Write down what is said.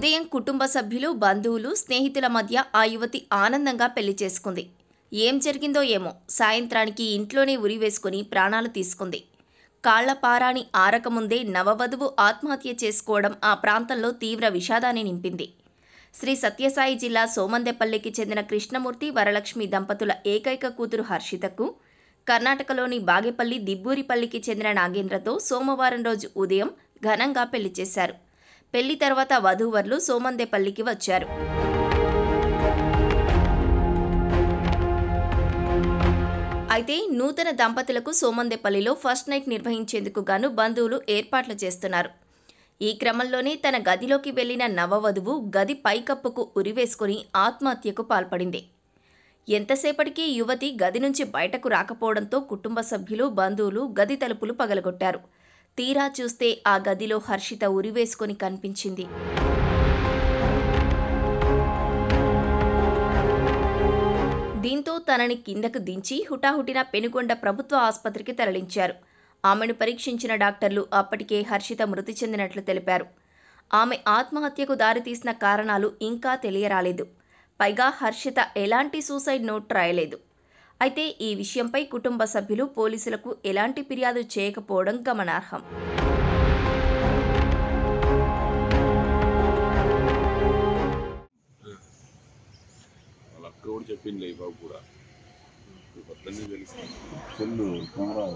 ఉదయం కుటుంబ సభ్యులు, బంధువులు, స్నేహితుల మధ్య ఆ యువతి ఆనందంగా పెళ్లి చేసుకుంది. ఏం జరిగిందో ఏమో, సాయంత్రానికి ఇంట్లోనే ఉరివేసుకుని ప్రాణాలు తీసుకుంది. కాళ్లపారాని ఆరకముందే నవవధువు ఆత్మహత్య చేసుకోవడం ఆ ప్రాంతంలో తీవ్ర విషాదాన్ని నింపింది. శ్రీ సత్యసాయి జిల్లా సోమందెపల్లికి చెందిన కృష్ణమూర్తి, వరలక్ష్మి దంపతుల ఏకైక కూతురు హర్షితకు కర్ణాటకలోని బాగేపల్లి, దిబ్బూరిపల్లికి చెందిన నాగేంద్రతో సోమవారం రోజు ఉదయం ఘనంగా పెళ్లి చేశారు. పెళ్లి తర్వాత వధూవరులు సోమందెపల్లికి వచ్చారు. అయితే నూతన దంపతులకు సోమందెపల్లిలో ఫస్ట్ నైట్ నిర్వహించేందుకు గాను బంధువులు ఏర్పాట్లు చేస్తున్నారు. ఈ క్రమంలోనే తన గదిలోకి వెళ్లిన నవవధువు గది పైకప్పుకు ఉరివేసుకుని ఆత్మహత్యకు పాల్పడింది. ఎంతసేపటికి యువతి గది నుంచి బయటకు రాకపోవడంతో కుటుంబ సభ్యులు, బంధువులు గది తలుపులు పగలగొట్టారు. తీరా చూస్తే ఆ గదిలో హర్షిత ఉరివేసుకొని కనిపించింది. దీంతో తనని కిందకు దించి హుటాహుటిన పెనుగొండ ప్రభుత్వ ఆసుపత్రికి తరలించారు. ఆమెను పరీక్షించిన డాక్టర్లు అప్పటికే హర్షిత మృతి చెందినట్లు తెలిపారు. ఆమె ఆత్మహత్యకు దారితీసిన కారణాలు ఇంకా తెలియరాలేదు. పైగా హర్షిత ఎలాంటి సూసైడ్ నోట్ రాయలేదు. అయితే ఈ విషయంపై కుటుంబ సభ్యులు పోలీసులకు ఎలాంటి ఫిర్యాదు చేయకపోవడం గమనార్హం. చెప్పింది బాబు కూడా సెల్లు కెమెరా